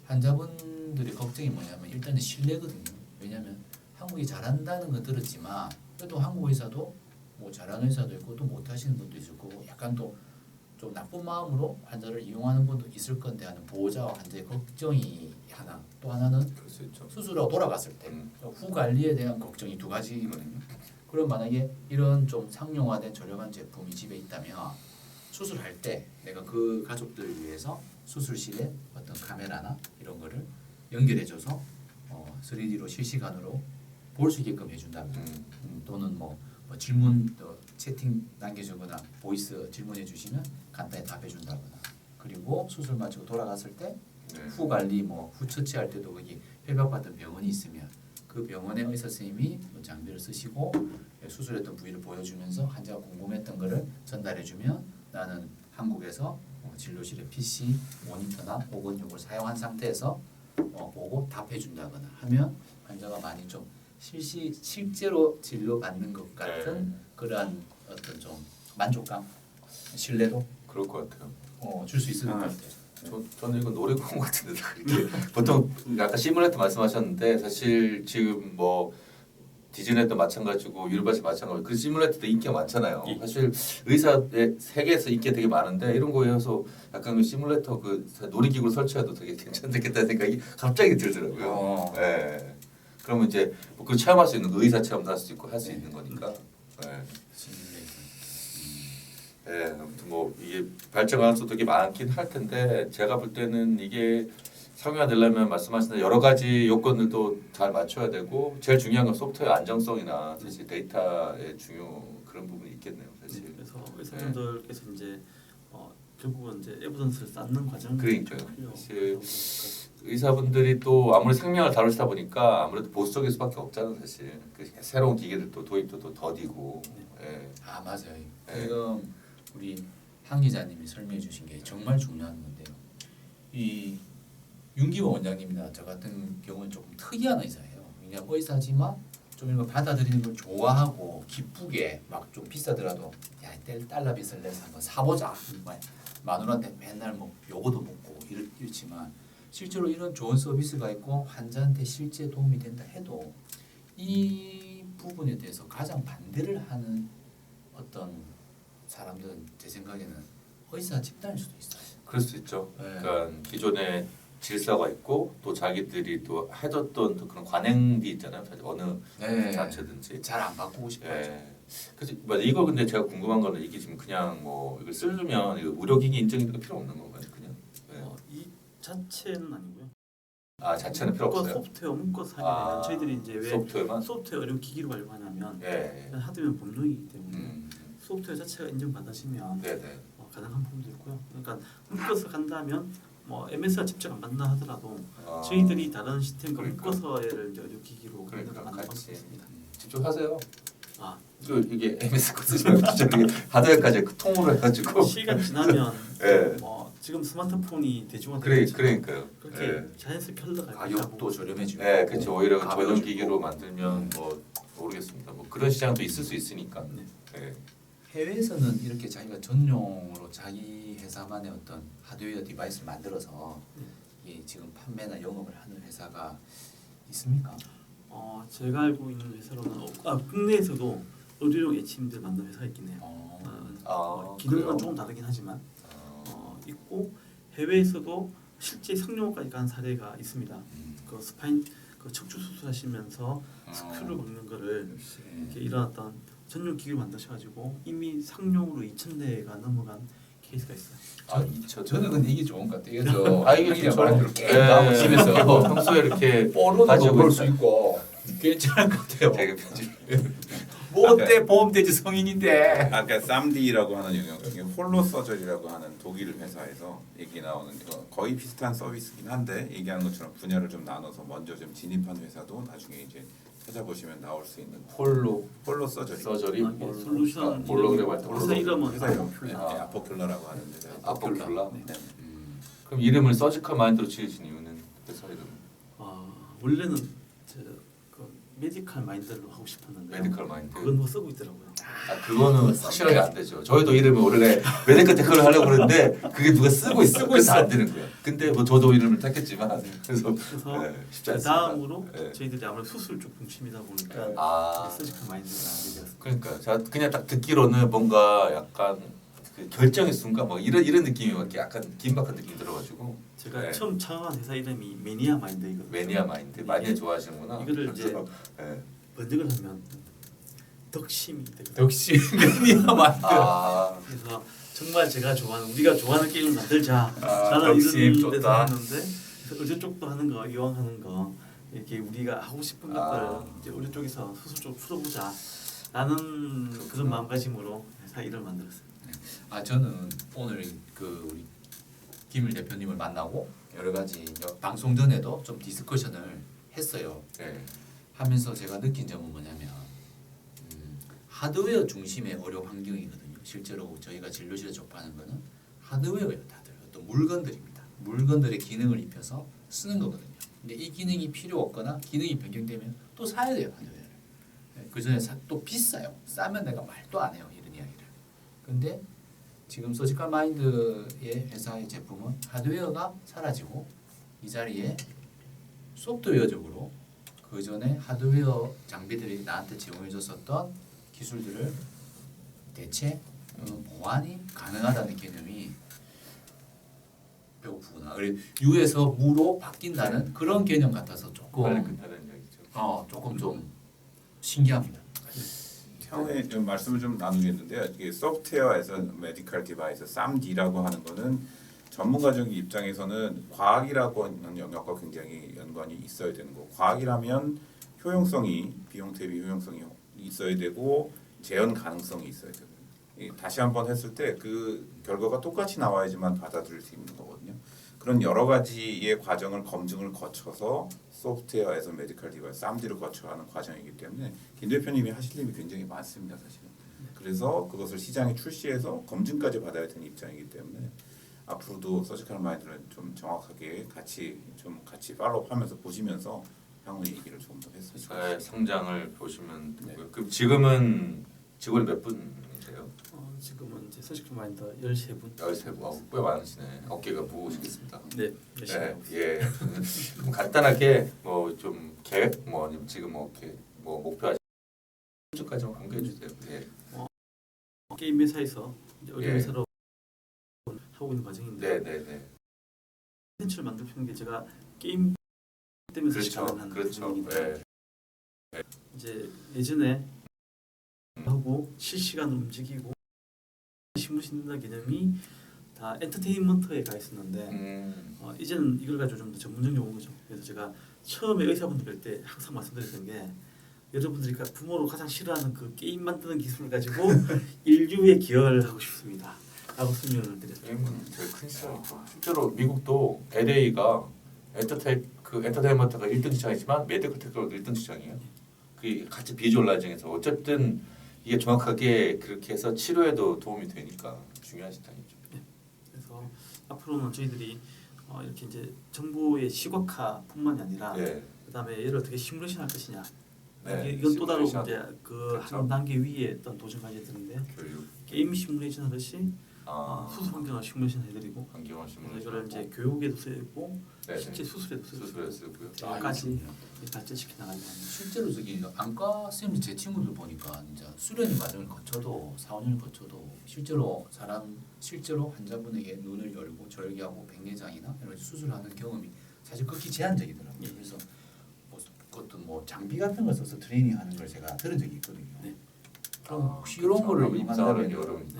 환자분들의 걱정이 뭐냐면 일단은 신뢰거든요. 왜냐하면 한국이 잘한다는 건 들었지만 그래도 한국 의사도 뭐 잘하는 의사도 있고 또 못하시는 분도 있을 거고 약간 또 좀 나쁜 마음으로 환자를 이용하는 분도 있을 건데 하는 보호자와 환자의 걱정이 하나 또 하나는 그럴 수 있죠. 수술하고 돌아갔을 때 후 관리에 대한 걱정이 두 가지거든요. 그럼 만약에 이런 좀 상용화된 저렴한 제품이 집에 있다면 수술할 때 내가 그 가족들을 위해서 수술실에 어떤 카메라나 이런 거를 연결해줘서 3D로 실시간으로 볼 수 있게끔 해준다면 또는 뭐 질문 채팅 남겨주거나 보이스 질문해 주시면 간단히 답해 준다거나 그리고 수술 마치고 돌아갔을 때 후 관리 뭐 후 처치할 때도 거기 협약받은 병원이 있으면 그 병원의 의사 선생님이 뭐 장비를 쓰시고 수술했던 부위를 보여주면서 환자가 궁금했던 거를 전달해주면 나는 한국에서 진료실에 PC 모니터나 혹은 이걸 사용한 상태에서 보고 답해준다거나 하면 환자가 많이 좀 실제로 진료받는 것 같은 그러한 어떤 좀 만족감, 신뢰도 그럴 것 같아요. 줄 수 있을 것 같아요. 저는 이거 놀이공원 같은데 그렇게 보통 아까 시뮬레이터 말씀하셨는데 사실 지금 뭐 디즈니랜드 마찬가지고 유니버스 마찬가지고 그 시뮬레이터도 인기가 많잖아요. 예. 사실 의사의 세계에서 인기가 되게 많은데 이런 거에 해서 약간 그 시뮬레이터 그 놀이기구를 설치해도 되게 괜찮겠다는 생각이 갑자기 들더라고요. 예. 그러면 이제 그 체험할 수 있는 그 의사 체험도 할 수 있고 할 수 있는 거니까. 예. 예, 아무튼 뭐 이게 발전 가능성도 되게 많긴 할 텐데 제가 볼 때는 이게 상용화되려면 말씀하신 대로 여러 가지 요건들도 잘 맞춰야 되고 제일 중요한 건 소프트웨어 안정성이나 사실 데이터의 중요 그런 부분이 있겠네요, 사실. 그래서 의사분들께서 이제 결국은 이제 에비던스를 쌓는 과정. 그러니까요. 사실 의사분들이 또 아무리 생명을 다루시다 보니까 아무래도 보수적일 수밖에 없잖아요, 사실. 그 새로운 기계들도 도입도 또 더디고. 예. 맞아요. 네. 지금 우리 한 기자님이 설명해 주신 게 정말 중요한 건데요. 이 윤기원 원장님이나 저 같은 경우는 조금 특이한 의사예요. 그냥 의사지만 좀 이런 거 받아들이는 걸 좋아하고 기쁘게 막 좀 비싸더라도 야 달러 빚을 내서 한번 사보자. 마누라한테 맨날 뭐 요거도 먹고 이렇지만 실제로 이런 좋은 서비스가 있고 환자한테 실제 도움이 된다 해도 이 부분에 대해서 가장 반대를 하는 어떤 사람들은 제 생각에는 의사 집단일 수도 있어요. 그럴 수 있죠. 네. 그러니까 기존에 질서가 있고 또 자기들이 또 해줬던 또 그런 관행이 있잖아요. 사실 어느 단체든지. 잘 안 바꾸고 싶어요. 예. 그래서 맞아. 이거 근데 제가 궁금한 거는 이게 지금 그냥 뭐 이걸 쓰려면 이거 의료기기 인증이 필요 없는 건가요, 그냥? 예. 이 자체는 아니고요. 자체는 필요 문과 없어요. 소프트웨어 문과서 하게 되면 저희들이 이제 왜 소프트웨어만. 소프트웨어 의료 기기를 관리하냐면 예. 하드웨어 법령이기 때문에 음. 소프트웨어 자체가 인정받으시면 네네. 가능한 부분도 있고요. 그러니까 문과서 간다면 뭐 MS가 직접 안 만든다 하더라도 아, 저희들이 다른 시스템과 그러니까. 묶어서 얘를 이제 의료기기로 그러니까 만드는 같이 방법이 있습니다. 직접 하세요. 아, 저 이게 MS 거 쓰지 말고 진짜 이게 하드웨어까지 통으로 해가지고. 시간 지나면 예. 뭐 지금 스마트폰이 대중화되고 그래 있잖아요. 그러니까요. 그렇게 예. 자연스럽게 흘러갈 가격도 저렴해지고. 네, 그렇죠. 오히려 가벼워지고. 전용 기기로 만들면 뭐 모르겠습니다. 뭐 그런 시장도 있을 수 있으니까. 네. 네. 해외에서는 이렇게 자기가 전용으로 자기 회사만의 어떤 하드웨어 디바이스를 만들어서 이 지금 판매나 영업을 하는 회사가 있습니까? 제가 알고 있는 회사로는 국내에서도 의료용 HM들 만드는 회사가 있긴 해요. 기능은 그래요? 조금 다르긴 하지만 있고 해외에서도 실제 상용화까지 간 사례가 있습니다. 그 스파인 그 척추 수술하시면서 스크류 박는 거를 이렇게 이런 어떤 전용 기기를 만드셔가지고 이미 상용으로 2,000대가 넘어간 케이스가 있어요. 저는 근데 이게 좋은 것 같아요. 그래서 이게 그냥 좋죠. 말대로 게임하고 집에서 평소에 이렇게 뽀로도 가지고 볼수 있어요. 있고 괜찮을 것 같아요. 되게 편집. 뭐 어때 보험돼지 성인인데. 아까 쌈디라고 하는 영역 중에 홀로 서저리라고 하는 독일 회사에서 얘기 나오는 거 거의 비슷한 서비스긴 한데 얘기하는 것처럼 분야를 좀 나눠서 먼저 좀 진입한 회사도 나중에 이제 찾아보시면 나올 수 있는 홀로 서저리. 서저리 이게 솔루션 홀로그램 할 때 회사 이름은 회사 이름 아포클라. 아포클라라고 하는 데서 아포클라. 네. 그럼 이름을 서지컬 마인드로 지으신 이유는 회사 이름? 원래는 그 메디컬 마인드로 하고 싶었는데 메디컬 마인드. 그건 뭐 쓰고 있더라고요. 그거는 확실하게 안 되죠. 저희도 이름을 원래 메디컬 테크를 하려고 그랬는데 그게 누가 쓰고 있어. 그래서 안 되는 거예요. 근데 뭐 저도 이름을 택했지만 그래서 쉽지 그 않습니다. 다음으로 네. 저희들이 아무래도 수술 쪽 중심이다 보니까 서지컬 마인드가 하게 되었습니다. 그러니까 제가 그냥 딱 듣기로는 뭔가 약간 그 결정의 순간 뭐 이런 느낌이 막 약간 긴박한 느낌이 들어가지고 제가 네. 처음 창업한 회사 이름이 매니아 마인드이거든요. 매니아 마인드 많이 좋아하시는구나. 이거를 이제 그래서, 네. 번역을 하면 덕심이 되거든요. 역시 매니아 마인드. 그래서 정말 제가 좋아하는 우리가 좋아하는 게임을 만들자. 나는 덕심 이런 좋다. 데서 했는데 의료 쪽도 하는 거 이왕 하는 거 이렇게 우리가 하고 싶은 것들 이제 의료 쪽에서 수술 쪽 풀어보자. 라는 그런 마음가짐으로 회사 이름을 만들었어요. 저는 오늘 그 우리 김일 대표님을 만나고 여러 가지 방송 전에도 좀 디스커션을 했어요. 네. 하면서 제가 느낀 점은 뭐냐면 하드웨어 중심의 의료 환경이거든요. 실제로 저희가 진료실에 접하는 거는 하드웨어예요. 다들 어떤 물건들입니다. 물건들의 기능을 입혀서 쓰는 거거든요. 근데 이 기능이 필요 없거나 기능이 변경되면 또 사야 돼요. 하드웨어를. 그 전에 또 비싸요. 싸면 내가 말도 안 해요. 이런 이야기를. 근데 지금 서지컬 마인드의 회사의 제품은 하드웨어가 사라지고 이 자리에 소프트웨어적으로 그 전에 하드웨어 장비들이 나한테 제공해줬었던 기술들을 대체 보완이 가능하다는 개념이 배고프구나. 유에서 무로 바뀐다는 그런 개념 같아서 조금 빨리 끝나는 이야기죠. 조금 좀 신기합니다. 향후에 좀 말씀을 좀 나누겠는데요. 이게 소프트웨어에서 메디컬 디바이스 쌈디라고 하는 거는 전문가적인 입장에서는 과학이라고 하는 영역과 굉장히 연관이 있어야 되는 거. 과학이라면 효용성이 비용 대비 효용성이 있어야 되고 재현 가능성이 있어야 되고 다시 한번 했을 때 그 결과가 똑같이 나와야지만 받아들일 수 있는 거거든요. 그런 여러 가지의 과정을 검증을 거쳐서 소프트웨어에서 메디컬 디바이스 쌈디를 거쳐야 하는 과정이기 때문에 김 대표님이 하실 일이 굉장히 많습니다, 사실은. 그래서 그것을 시장에 출시해서 검증까지 받아야 되는 입장이기 때문에 앞으로도 서지컬 마인드를 좀 정확하게 같이 팔로우하면서 보시면서 향후 얘기를 좀 더 했으면 좋겠습니다. 회사의 성장을 보시면 되고요. 그럼 지금은 직원이 몇 분이세요? 지금은 이제 서지컬 마인드 13분. 13분. 꽤 많으시네. 어깨가 무거우시겠습니다. 네, 열심히 네, 하고 있습니다. 예. 그럼 간단하게 뭐 좀 계획 뭐 아니면 지금 뭐 이렇게 뭐 목표 까지만 공개해 주세요. 예. 게임 회사에서 이제 의료 예. 회사로 하고 있는 과정인데 네. 콘텐츠를 만들는 게 제가 게임 때문에 그렇죠. 그렇죠. 예. 이제 예전에 하고 실시간으로 움직이고 신문 싣는다 개념이 다 엔터테인먼트에 가 있었는데 이제는 이걸 가지고 좀 더 전문적인 용어인 거죠. 그래서 제가 처음에 의사분들 뵐 때 항상 말씀드렸던 게 여러분들이 부모로 가장 싫어하는 그 게임 만드는 기술을 가지고 인류에 기여를 하고 싶습니다. 과거 설명을 드렸죠. 이게 제일 큰 시장이죠. 실제로 미국도 LA가 엔터테인먼트가 1등 시장이지만 메디컬 테크가 1등 시장이에요. 그게 같이 비주얼라이징해서 어쨌든 이게 정확하게 그렇게 해서 치료에도 도움이 되니까 중요한 시장이죠. 그래서 앞으로는 저희들이 이렇게 이제 정보의 시각화뿐만이 아니라 네. 그다음에 얘를 어떻게 시뮬레이션 할 것이냐. 네, 이건 또 다른 시뮬레이션. 이제 그 그렇죠. 한 단계 위에 어떤 도전 가져야 되는데 교육, 게임 시뮬레이션 하듯이 아, 수술 환경을 시뮬레이션 해드리고 환경을 그래서 시뮬레이션. 이거를 이제 교육에도 쓰고 네, 실제 수술에도 쓰고 수술에 쓰고요. 여기까지 발전시켜 나가는 겁니다. 실제로 저기 안과 선생님 제 친구들 보니까 이제 수련 과정을 거쳐도 4-5년을 거쳐도 실제로 환자분에게 눈을 열고 절개하고 백내장이나 이런 수술하는 경험이 사실 극히 제한적이더라고요. 예. 그래서 어떤 뭐 장비 같은 걸 써서 트레이닝하는 걸 제가 들은 적이 있거든요. 네. 그럼 혹시 이런 거를 이용한다면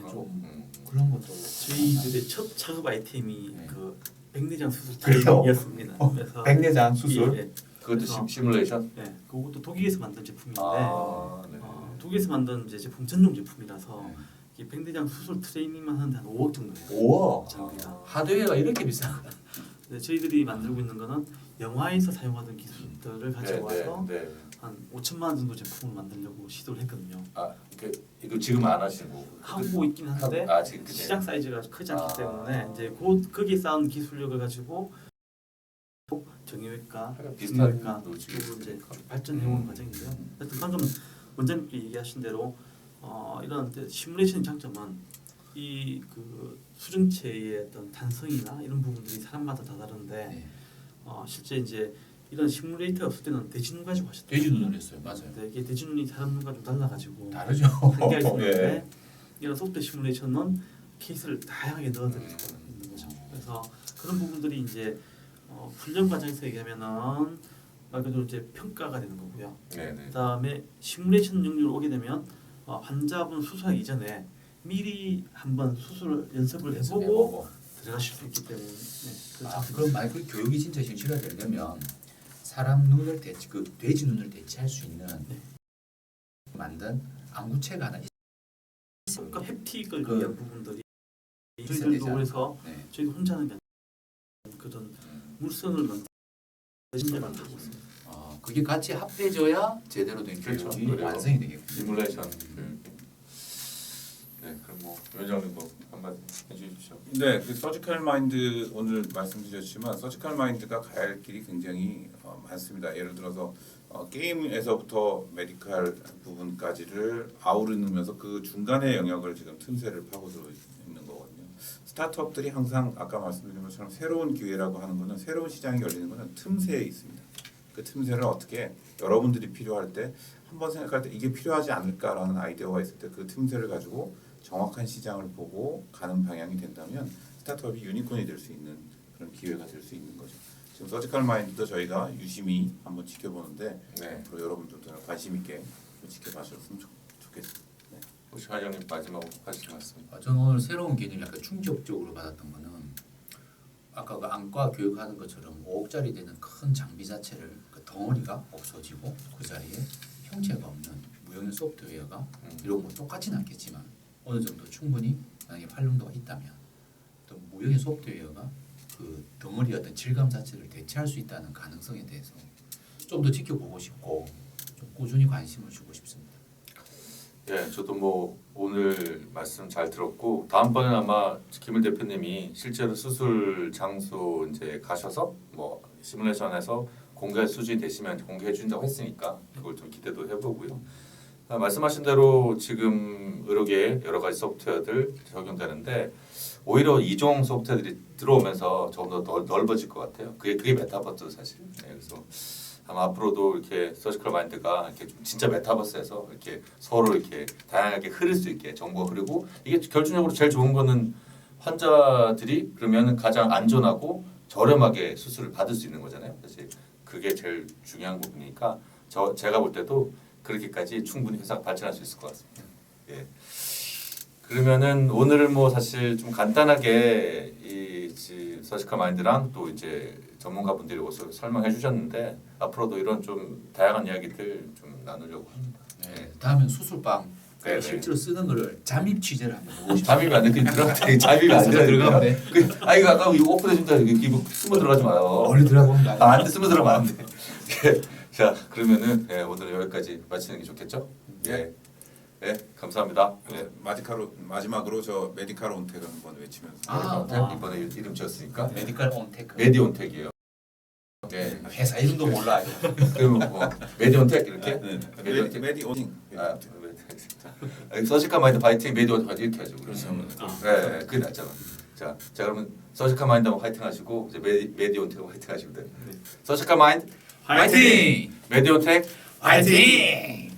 좀 그런 것도 저희들의 첫 작업 아이템이 네. 그 백내장 수술 그래요? 이었습니다. 그래서 백내장 예, 그것도 그래서- 시뮬레이션? 예, 그것도 독일에서 만든 제품인데 네. 독일에서 만든 이제 제품 전용 제품이라서 네. 이 백내장 수술 트레이닝만 하는데 한 5억 정도 해요. 5억 장비가. 하드웨어가 이렇게 비싼 거. 근데 저희들이 만들고 있는 거는 영화에서 사용하던 기술들을 가지고 와서 네. 한 5천만 원 정도 제품을 만들려고 시도를 했거든요. 이거 지금 안 하시는 거고 하고 있긴 한데 지금 그때. 시장 사이즈가 크지 않기 아. 때문에 이제 곧 거기에 쌓은 기술력을 가지고 정형외과, 비슷한 중외과 노즐이 쪽으로 이제 있으니까. 쭉 발전해오는 과정인데요. 하여튼 방금 원장님께 얘기하신 대로 이런 이제 시뮬레이션의 장점은 이 그 수정체의 어떤 단성이나 이런 부분들이 사람마다 다 다른데 네. 실제 이제 이런 시뮬레이터가 없을 때는 대진눈 가지고 하셨던 돼지 눈을 했어요. 맞아요. 근데 이게 대진눈이 사람 눈과 좀 달라가지고 다르죠. 한계가 있는데 예. 이런 소프트웨어 시뮬레이션은 케이스를 다양하게 넣어드릴 수 있는 거죠. 그래서 그런 부분들이 이제 훈련 과정에서 얘기하면은 말 그대로 이제 평가가 되는 거고요. 네네. 그다음에 시뮬레이션 영역으로 오게 되면 환자분 수술하기 이전에 미리 한번 수술 연습을 해보고 들어가실 수 있기 때문에 그럼 만약 그 교육이 진짜 실시가 되려면 사람 눈을 그 돼지 눈을 대체할 수 있는 만든 안구체가 하나 그러니까 햅틱을 그- 위한 부분들이 있어야 저희들도 되지 그래서 네. 저희도 혼자 하는 게 아니라 그런 물선을 만들고 있습니다. 그게 같이 합해져야 제대로 된 그렇죠. 교육이 그래요. 완성이 되겠군요. 시뮬레이션 교육. 네, 그럼 뭐 위원장님 뭐 한마디 해주십시오. 네, 그 서지컬 마인드 오늘 말씀드렸지만 서지컬 마인드가 가야 길이 굉장히 많습니다. 예를 들어서 게임에서부터 메디컬 부분까지를 아우르면서 그 중간의 영역을 지금 틈새를 파고들고 있는 거거든요. 스타트업들이 항상 아까 말씀드린 것처럼 새로운 기회라고 하는 거는 새로운 시장이 열리는 거는 틈새에 있습니다. 그 틈새를 어떻게 여러분들이 필요할 때 한번 생각할 때 이게 필요하지 않을까라는 아이디어가 있을 때 그 틈새를 가지고 정확한 시장을 보고 가는 방향이 된다면 스타트업이 유니콘이 될 수 있는 그런 기회가 될 수 있는 거죠. 지금 서지컬 마인드도 저희가 유심히 한번 지켜보는데 네. 앞으로 여러분들도 관심 있게 지켜봐주셨으면 좋겠습니다. 네. 혹시 회장님 마지막으로 하실 말씀? 저는 오늘 새로운 개념이 약간 충격적으로 받았던 거는 아까 그 안과 교육하는 것처럼 5억짜리 되는 큰 장비 자체를 그 덩어리가 없어지고 그 자리에 형체가 없는 무형의 소프트웨어가 이런 거 똑같지는 않겠지만 어느 정도 충분히 만약에 활용도가 있다면 또 무형의 소프트웨어가 그 덩어리 어떤 질감 자체를 대체할 수 있다는 가능성에 대해서 좀 더 지켜보고 싶고 좀 꾸준히 관심을 주고 싶습니다. 예, 저도 뭐 오늘 말씀 잘 들었고 다음번엔 아마 김을 대표님이 실제로 수술 장소 이제 가셔서 뭐 시뮬레이션에서 공개 수준이 되시면 공개해 준다고 했으니까 그걸 좀 기대도 해보고요. 말씀하신 대로 지금 의료계에 여러 가지 소프트웨어들 적용되는데 오히려 이종 소프트웨어들이 들어오면서 좀 더 넓어질 것 같아요. 그게 메타버스 사실. 네, 그래서 아마 앞으로도 이렇게 서지컬 마인드가 이렇게 좀 진짜 메타버스에서 이렇게 서로 이렇게 다양하게 흐를 수 있게 정보가 흐르고 이게 결정적으로 제일 좋은 거는 환자들이 그러면 가장 안전하고 저렴하게 수술을 받을 수 있는 거잖아요. 사실 그게 제일 중요한 부분이니까 제가 볼 때도 그렇게까지 충분히 회사가 발전할 수 있을 것 같습니다. 예. 그러면은 오늘은 뭐 사실 좀 간단하게 이 서지컬 마인드랑 또 이제 전문가분들이 오셔서 설명해 주셨는데 앞으로도 이런 좀 다양한 이야기들 좀 나누려고 합니다. 네, 다음엔 수술방 네, 네. 실제로 쓰는 거를 잠입 취재를 한번 해보고 싶어요. 잠입이 안 돼. 그냥 들어가. 잠입이 안 돼. 들어가면 돼. 아 이거 아까 이거 오픈해준다. 이거 숨어 들어가지 마요. 원래 들어가면 안 돼. 안 돼. 숨어 들어가면 안 돼. 예. 자 그러면은 예, 오늘은 여기까지 마치는 게 좋겠죠? 예. 예. 감사합니다. 예. 마지막으로 저 메디칼 온택을 한번 외치면서 이번에 이름 지었으니까 메디컬 온테크. 메디온텍이에요. 예. 회사 이름도 몰라. 그러면 뭐 메디온텍 이렇게. 네. 메디온텍. 메디오닝. 아, 서지컬 마인드 파이팅 메디온 파이팅 이렇게 하죠. 그렇죠. 네, 그게 낫잖아. 자, 그러면 서지컬 마인드 한번 파이팅 하시고 이제 메디온텍 파이팅 하시면 돼요. 서지컬 마인드 화이팅! 메디온텍 화이팅!